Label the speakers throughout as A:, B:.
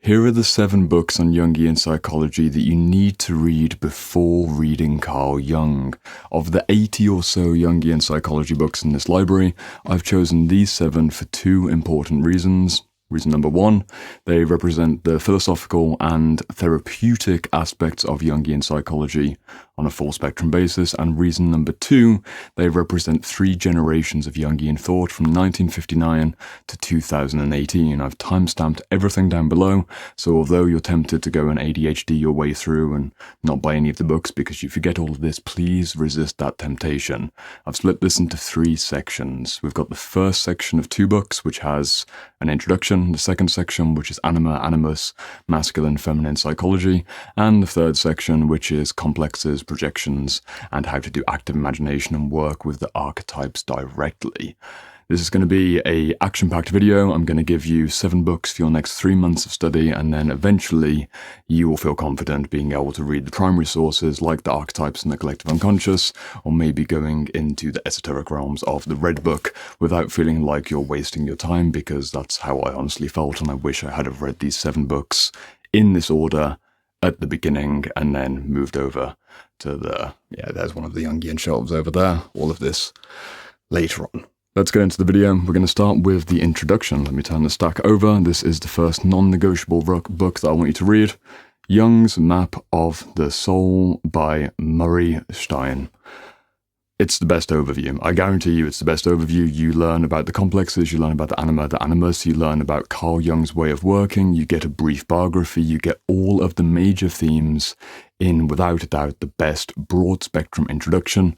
A: Here are the 7 books on Jungian psychology that you need to read before reading Carl Jung. Of the 80 or so Jungian psychology books in this library, I've chosen these 7 for 2 important reasons. Reason number 1, they represent the philosophical and therapeutic aspects of Jungian psychology on a full spectrum basis, and reason number 2, they represent 3 generations of Jungian thought from 1959 to 2018. I've timestamped everything down below, so although you're tempted to go and ADHD your way through and not buy any of the books because you forget all of this, please resist that temptation. I've split this into 3 sections. We've got the first section of 2 books, which has an introduction, the second section, which is Anima, Animus, masculine, feminine psychology, and the third section, which is complexes, projections, and how to do active imagination and work with the archetypes directly. This is going to be an action-packed video. I'm going to give you 7 books for your next 3 months of study, and then eventually you will feel confident being able to read the primary sources like the archetypes and the collective unconscious, or maybe going into the esoteric realms of the red book without feeling like you're wasting your time, because that's how I honestly felt, and I wish I had have read these 7 books in this order at the beginning and then moved over to there's one of the Jungian shelves over there, all of this later on. Let's get into the video. We're going to start with the introduction. Let me turn the stack over. This is the first non-negotiable book that I want you to read. Jung's Map of the Soul by Murray Stein. It's the best overview. I guarantee you it's the best overview. You learn about the complexes, you learn about the anima, the animus, you learn about Carl Jung's way of working, you get a brief biography, you get all of the major themes in, without a doubt, the best broad spectrum introduction.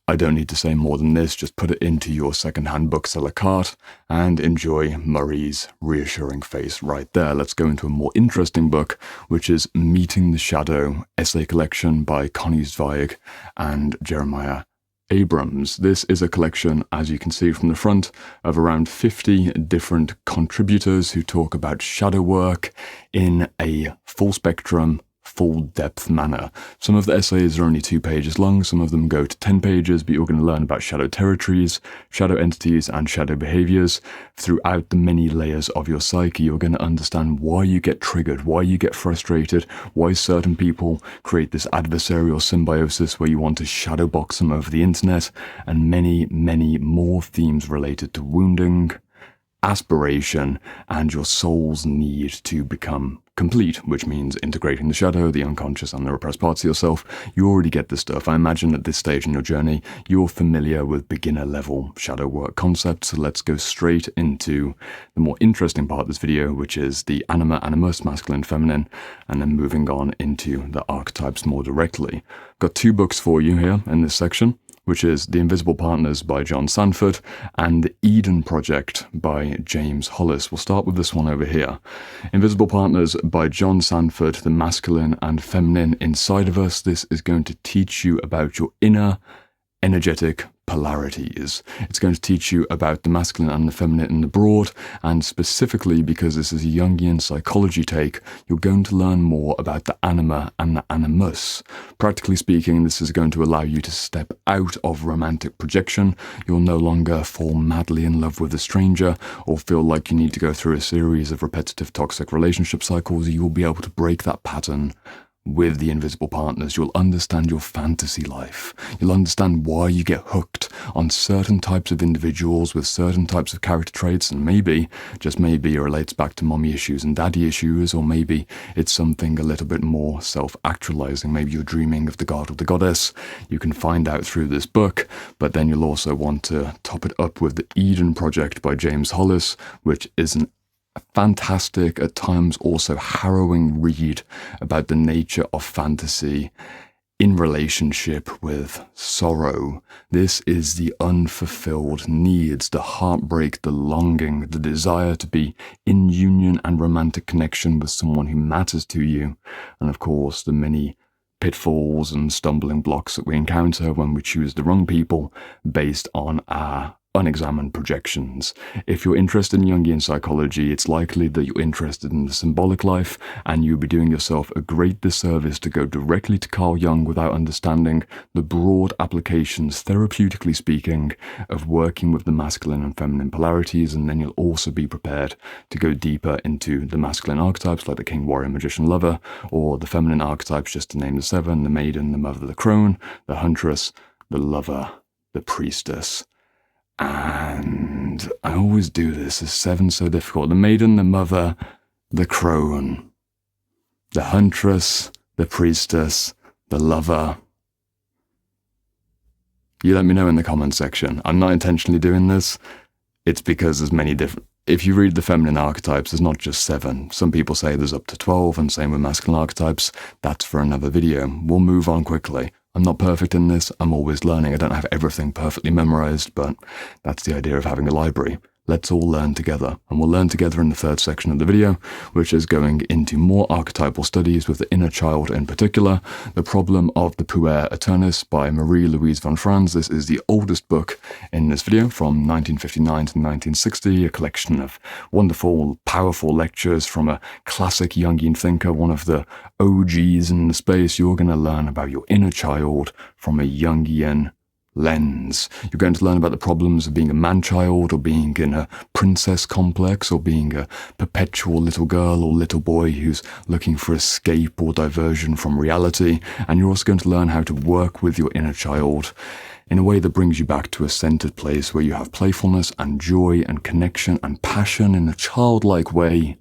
A: I don't need to say more than this, just put it into your second-hand bookseller cart and enjoy Murray's reassuring face right there. Let's go into a more interesting book, which is Meeting the Shadow, essay collection by Connie Zweig and Jeremiah Abrams. This is a collection, as you can see from the front, of around 50 different contributors who talk about shadow work in a full spectrum, full depth manner. Some of the essays are only 2 pages long, some of them go to 10 pages, but you're going to learn about shadow territories, shadow entities, and shadow behaviors. Throughout the many layers of your psyche, you're going to understand why you get triggered, why you get frustrated, why certain people create this adversarial symbiosis where you want to shadow box them over the internet, and many, many more themes related to wounding, aspiration, and your soul's need to become complete, which means integrating the shadow, the unconscious, and the repressed parts of yourself. You already get this stuff. I imagine at this stage in your journey, you're familiar with beginner level shadow work concepts. So let's go straight into the more interesting part of this video, which is the anima, animus, masculine, feminine, and then moving on into the archetypes more directly. I've got 2 books for you here in this section, which is The Invisible Partners by John Sanford and The Eden Project by James Hollis. We'll start with this one over here. Invisible Partners by John Sanford, the masculine and feminine inside of us. This is going to teach you about your inner energetic polarities. It's going to teach you about the masculine and the feminine in the broad, and specifically because this is a Jungian psychology take, you're going to learn more about the anima and the animus. Practically speaking, this is going to allow you to step out of romantic projection. You'll no longer fall madly in love with a stranger or feel like you need to go through a series of repetitive toxic relationship cycles. You will be able to break that pattern with the Invisible Partners. You'll understand your fantasy life. You'll understand why you get hooked on certain types of individuals with certain types of character traits, and maybe, just maybe, it relates back to mommy issues and daddy issues, or maybe it's something a little bit more self-actualizing. Maybe you're dreaming of the god or the goddess. You can find out through this book, but then you'll also want to top it up with The Eden Project by James Hollis, which is an fantastic, at times also harrowing read about the nature of fantasy in relationship with sorrow. This is the unfulfilled needs, the heartbreak, the longing, the desire to be in union and romantic connection with someone who matters to you, and of course the many pitfalls and stumbling blocks that we encounter when we choose the wrong people based on our unexamined projections. If you're interested in Jungian psychology, it's likely that you're interested in the symbolic life, and you'll be doing yourself a great disservice to go directly to Carl Jung without understanding the broad applications, therapeutically speaking, of working with the masculine and feminine polarities, and then you'll also be prepared to go deeper into the masculine archetypes like the king, warrior, magician, lover, or the feminine archetypes, just to name the 7, the maiden, the mother, the crone, the huntress, the lover, the priestess. And I always do this, is 7 so difficult? The maiden, the mother, the crone, the huntress, the priestess, the lover. You let me know in the comment section. I'm not intentionally doing this. It's because there's many different... If you read the feminine archetypes, there's not just 7. Some people say there's up to 12, and same with masculine archetypes. That's for another video. We'll move on quickly. I'm not perfect in this. I'm always learning. I don't have everything perfectly memorized, but that's the idea of having a library. Let's all learn together, and we'll learn together in the 3rd section of the video, which is going into more archetypal studies with the inner child in particular, The Problem of the Puer Aeternus by Marie-Louise von Franz. This is the oldest book in this video, from 1959 to 1960, a collection of wonderful, powerful lectures from a classic Jungian thinker, one of the OGs in the space. You're going to learn about your inner child from a Jungian lens. You're going to learn about the problems of being a man-child, or being in a princess complex, or being a perpetual little girl or little boy who's looking for escape or diversion from reality. And you're also going to learn how to work with your inner child in a way that brings you back to a centered place where you have playfulness and joy and connection and passion in a childlike way,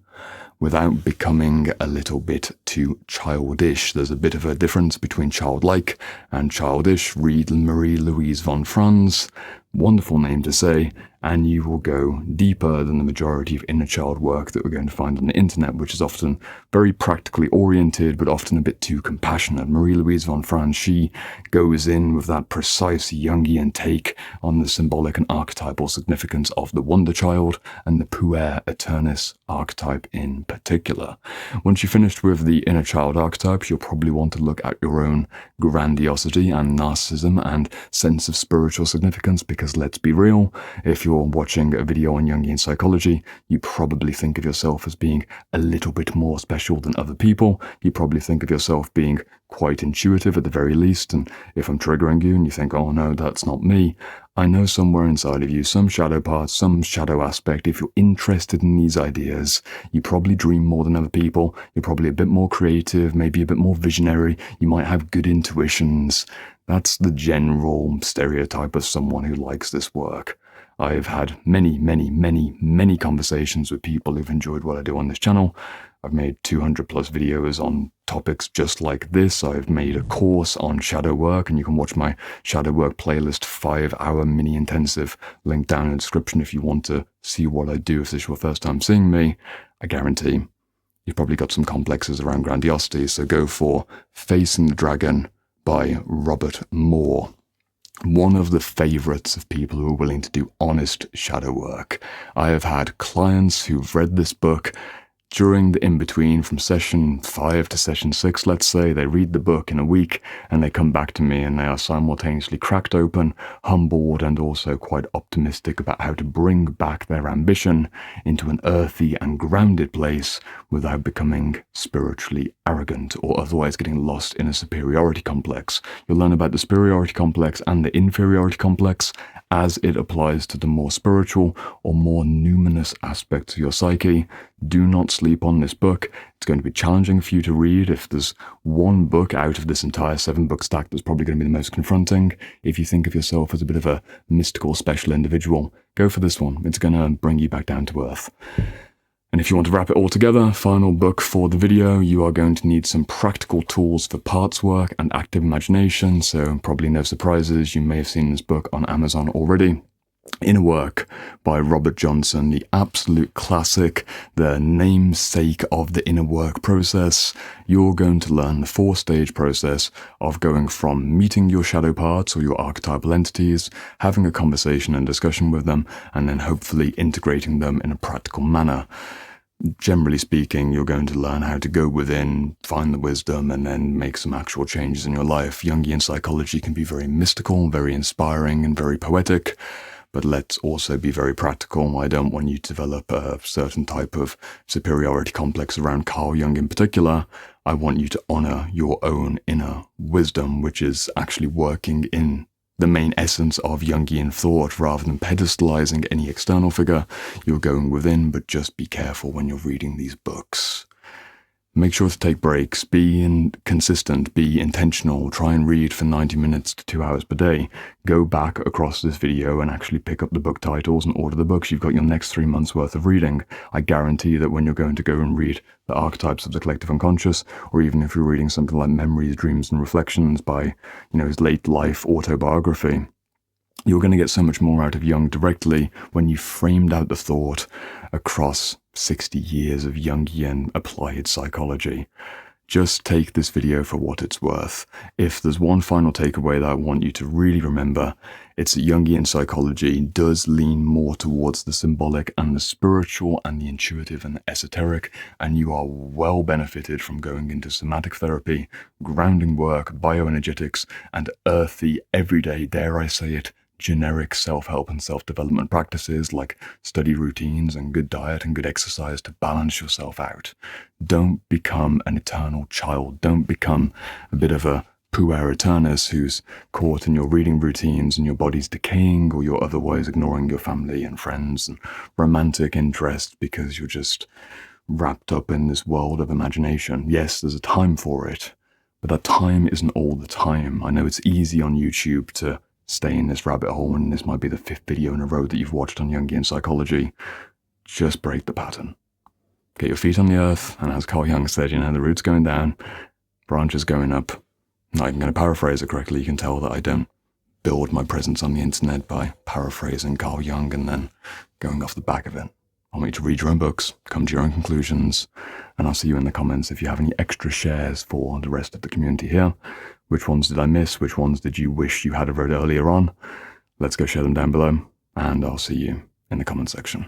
A: without becoming a little bit too childish. There's a bit of a difference between childlike and childish. Read Marie-Louise von Franz, wonderful name to say, and you will go deeper than the majority of inner child work that we're going to find on the internet, which is often very practically oriented, but often a bit too compassionate. Marie-Louise von Franz, she goes in with that precise Jungian take on the symbolic and archetypal significance of the wonder child and the Puer Aeternus archetype in particular. Once you've finished with the inner child archetypes, you'll probably want to look at your own grandiosity and narcissism and sense of spiritual significance, because let's be real, if you're watching a video on Jungian psychology, you probably think of yourself as being a little bit more special than other people. You probably think of yourself being quite intuitive at the very least, and if I'm triggering you and you think, oh no, that's not me, I know somewhere inside of you, some shadow part, some shadow aspect, if you're interested in these ideas, you probably dream more than other people, you're probably a bit more creative, maybe a bit more visionary, you might have good intuitions. That's the general stereotype of someone who likes this work. I've had many conversations with people who've enjoyed what I do on this channel. I've made 200 plus videos on topics just like this. I've made a course on shadow work, and you can watch my shadow work playlist, 5-hour mini intensive, link down in the description if you want to see what I do if this is your first time seeing me. I guarantee you've probably got some complexes around grandiosity, so go for Facing the Dragon by Robert Moore. One of the favorites of people who are willing to do honest shadow work. I have had clients who've read this book during the in-between, from session 5 to session 6, let's say. They read the book in a week and they come back to me and they are simultaneously cracked open, humbled, and also quite optimistic about how to bring back their ambition into an earthy and grounded place without becoming spiritually arrogant or otherwise getting lost in a superiority complex. You'll learn about the superiority complex and the inferiority complex as it applies to the more spiritual or more numinous aspects of your psyche. Do not sleep on this book. It's going to be challenging for you to read. If there's one book out of this entire 7-book stack that's probably going to be the most confronting, if you think of yourself as a bit of a mystical, special individual, go for this one. It's going to bring you back down to earth. And if you want to wrap it all together, final book for the video, you are going to need some practical tools for parts work and active imagination, so probably no surprises, you may have seen this book on Amazon already. Inner Work by Robert Johnson, the absolute classic, the namesake of the inner work process. You're going to learn the 4-stage process of going from meeting your shadow parts or your archetypal entities, having a conversation and discussion with them, and then hopefully integrating them in a practical manner. Generally speaking, you're going to learn how to go within, find the wisdom, and then make some actual changes in your life. Jungian psychology can be very mystical, very inspiring, and very poetic. but let's also be very practical. I don't want you to develop a certain type of superiority complex around Carl Jung in particular. I want you to honor your own inner wisdom, which is actually working in the main essence of Jungian thought. Rather than pedestalizing any external figure, you're going within, but just be careful when you're reading these books. Make sure to take breaks, be consistent, be intentional, try and read for 90 minutes to 2 hours per day. Go back across this video and actually pick up the book titles and order the books. You've got your next 3 months worth of reading. I guarantee that when you're going to go and read the Archetypes of the Collective Unconscious, or even if you're reading something like Memories, Dreams and Reflections by, his late life autobiography, you're going to get so much more out of Jung directly when you framed out the thought across 60 years of Jungian applied psychology. Just take this video for what it's worth. If there's one final takeaway that I want you to really remember, it's that Jungian psychology does lean more towards the symbolic and the spiritual and the intuitive and the esoteric, and you are well benefited from going into somatic therapy, grounding work, bioenergetics, and earthy, everyday, dare I say it, generic self-help and self-development practices like study routines and good diet and good exercise to balance yourself out. Don't become an eternal child. Don't become a bit of a puer aeternus who's caught in your reading routines and your body's decaying, or you're otherwise ignoring your family and friends and romantic interests because you're just wrapped up in this world of imagination. Yes, there's a time for it, but that time isn't all the time. I know it's easy on YouTube to stay in this rabbit hole, and this might be the 5th video in a row that you've watched on Jungian psychology. Just break the pattern. Get your feet on the earth, and as Carl Jung said, the root's going down, branches going up. Not even going to paraphrase it correctly. You can tell that I don't build my presence on the internet by paraphrasing Carl Jung and then going off the back of it. I want you to read your own books, come to your own conclusions, and I'll see you in the comments if you have any extra shares for the rest of the community here. Which ones did I miss? Which ones did you wish you had read earlier on? Let's go share them down below, and I'll see you in the comment section.